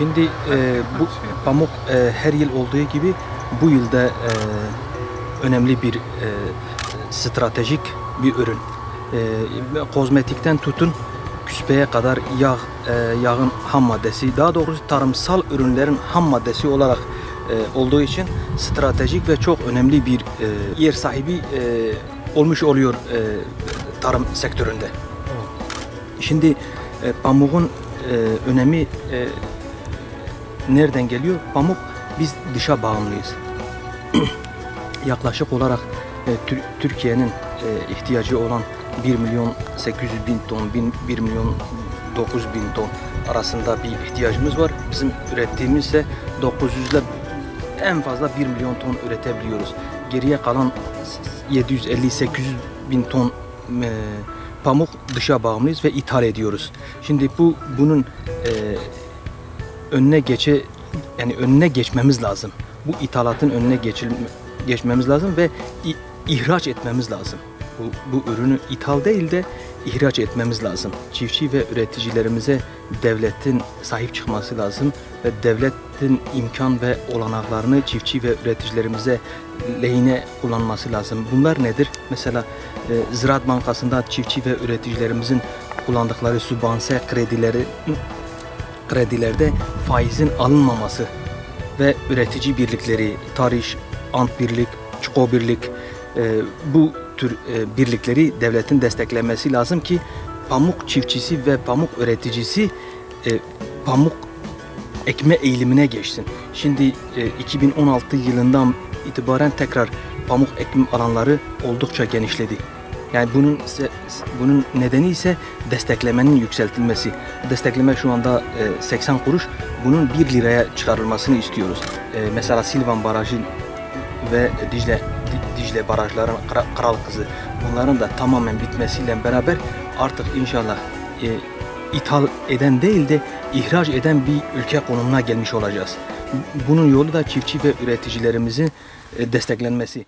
Şimdi bu pamuk her yıl olduğu gibi bu yılda önemli bir stratejik bir ürün. Kozmetikten tutun küspeye kadar yağın ham maddesi, daha doğrusu tarımsal ürünlerin ham maddesi olarak olduğu için stratejik ve çok önemli bir yer sahibi olmuş oluyor tarım sektöründe. Şimdi pamuğun önemi nereden geliyor? Pamuk, biz dışa bağımlıyız. Yaklaşık olarak Türkiye'nin ihtiyacı olan 1.800.000 ton, 1.900.000 ton arasında bir ihtiyacımız var. Bizim ürettiğimiz ise 900 ile en fazla 1 milyon ton üretebiliyoruz. Geriye kalan 750-800.000 ton pamuk dışa bağımlıyız ve ithal ediyoruz. Şimdi bunun önüne geçmemiz lazım. Bu ithalatın önüne geçmemiz lazım ve ihraç etmemiz lazım. Bu ürünü ithal değil de ihraç etmemiz lazım. Çiftçi ve üreticilerimize devletin sahip çıkması lazım ve devletin imkan ve olanaklarını çiftçi ve üreticilerimize lehine kullanması lazım. Bunlar nedir? Mesela Ziraat Bankası'nda çiftçi ve üreticilerimizin kullandıkları sübvanse kredilerde faizin alınmaması ve üretici birlikleri, Tarış, Ant Birlik, Çuko Birlik, bu tür birlikleri devletin desteklemesi lazım ki pamuk çiftçisi ve pamuk üreticisi pamuk ekme eğilimine geçsin. Şimdi 2016 yılından itibaren tekrar pamuk ekim alanları oldukça genişledi. Yani bunun nedeni ise desteklemenin yükseltilmesi. Destekleme şu anda 80 kuruş. Bunun 1 liraya çıkarılmasını istiyoruz. Mesela Silvan Barajı ve Dicle barajların Kral Kızı, bunların da tamamen bitmesiyle beraber artık inşallah ithal eden değil de ihraç eden bir ülke konumuna gelmiş olacağız. Bunun yolu da çiftçi ve üreticilerimizin desteklenmesi.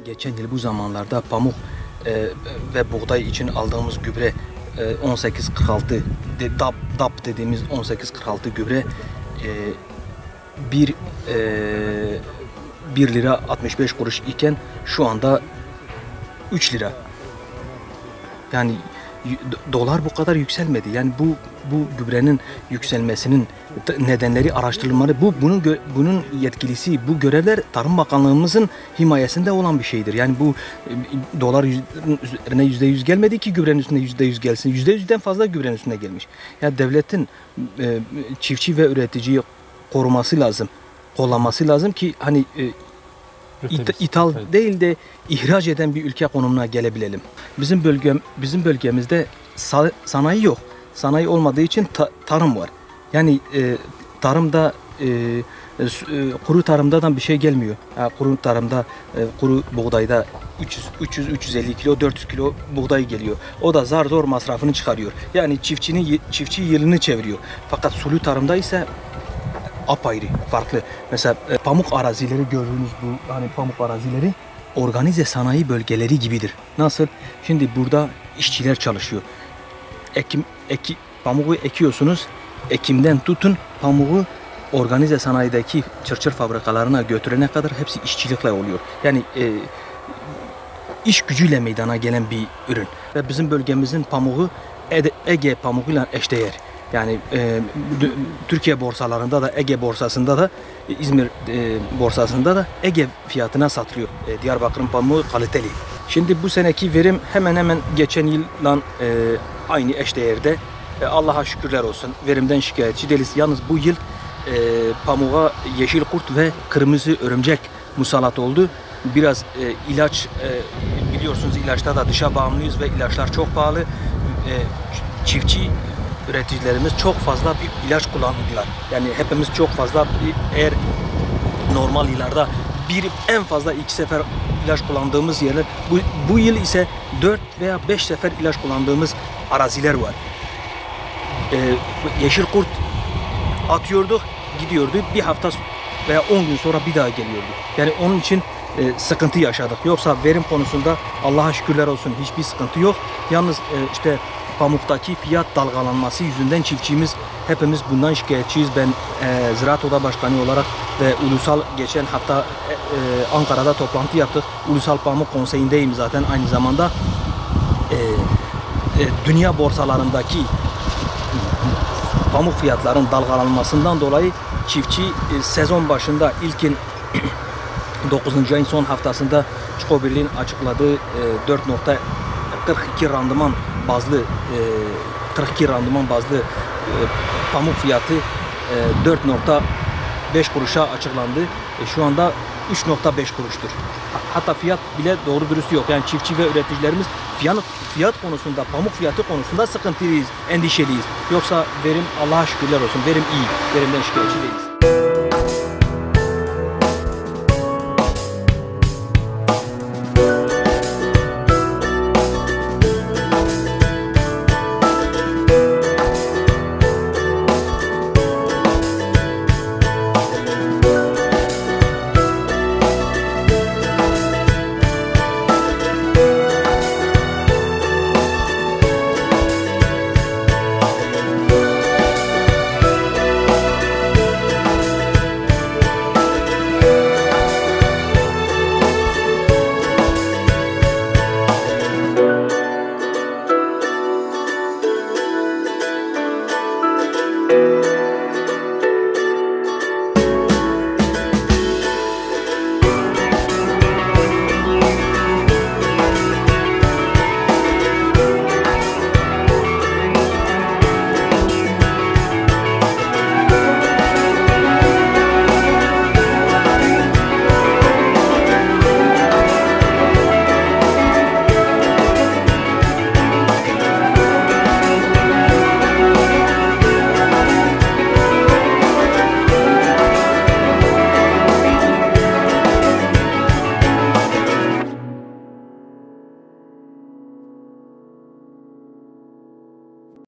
Geçen yıl bu zamanlarda pamuk ve buğday için aldığımız gübre 1846 DAP dediğimiz 1846 gübre 1 lira 65 kuruş iken şu anda 3 lira. Yani dolar bu kadar yükselmedi. Yani bu gübrenin yükselmesinin nedenleri araştırılmalı. Bunun yetkilisi, bu görevler Tarım Bakanlığımızın himayesinde olan bir şeydir. Yani bu dolar üzerine %100 gelmedi ki gübrenin üstüne %100 gelsin. %100'den fazla gübrenin üstüne gelmiş. Yani devletin çiftçi ve üreticiyi koruması lazım, kollaması lazım ki hani ithal değil de ihraç eden bir ülke konumuna gelebilelim. Bizim bölgemizde sanayi yok. Sanayi olmadığı için tarım var. Yani tarımda kuru tarımdan bir şey gelmiyor. Kuru tarımda kuru buğdayda 350 kilo 400 kilo buğday geliyor. O da zar zor masrafını çıkarıyor. Yani çiftçi yılını çeviriyor. Fakat sulu tarımda ise apayrı, farklı. Mesela pamuk arazileri gördüğünüz bu hani pamuk arazileri organize sanayi bölgeleri gibidir. Nasıl? Şimdi burada işçiler çalışıyor. Pamuğu ekiyorsunuz. Ekimden tutun pamuğu organize sanayideki çırçır fabrikalarına götürene kadar hepsi işçilikle oluyor. Yani iş gücüyle meydana gelen bir ürün. Ve bizim bölgemizin pamuğu Ege pamuğuyla eşdeğer. Yani Türkiye borsalarında da Ege borsasında da İzmir borsasında da Ege fiyatına satılıyor. Diyarbakır'ın pamuğu kaliteli. Şimdi bu seneki verim hemen hemen geçen yılla aynı eşdeğerde. Allah'a şükürler olsun. Verimden şikayetçi değiliz. Yalnız bu yıl pamuğa yeşil kurt ve kırmızı örümcek musallat oldu. Biraz ilaç biliyorsunuz, ilaçta da dışa bağımlıyız ve ilaçlar çok pahalı. Çiftçi üreticilerimiz çok fazla bir ilaç kullandılar. Yani hepimiz çok fazla, eğer normal yıllarda en fazla 2 sefer ilaç kullandığımız yerler, bu yıl ise 4 veya 5 sefer ilaç kullandığımız araziler var. Yeşil kurt atıyorduk, gidiyordu. Bir hafta veya 10 gün sonra bir daha geliyordu. Yani onun için sıkıntı yaşadık. Yoksa verim konusunda Allah'a şükürler olsun hiçbir sıkıntı yok. Yalnız işte pamuktaki fiyat dalgalanması yüzünden çiftçimiz hepimiz bundan şikayetçiyiz. Ben Ziraat Oda Başkanı olarak ve ulusal geçen hafta Ankara'da toplantı yaptık. Ulusal Pamuk Konseyi'ndeyim zaten aynı zamanda. Dünya borsalarındaki pamuk fiyatlarının dalgalanmasından dolayı çiftçi sezon başında ilkin 9. ayın son haftasında Çuko Birliği'nin açıkladığı 4.42 randıman bazlı pamuk fiyatı 4.5 kuruşa açıklandı. Şu anda 3.5 kuruştur. Hatta fiyat bile doğru dürüst yok. Yani çiftçi ve üreticilerimiz fiyat konusunda, pamuk fiyatı konusunda sıkıntılıyız, endişeliyiz. Yoksa verim Allah'a şükürler olsun, verim iyi. Verimden şikayetçi değiliz.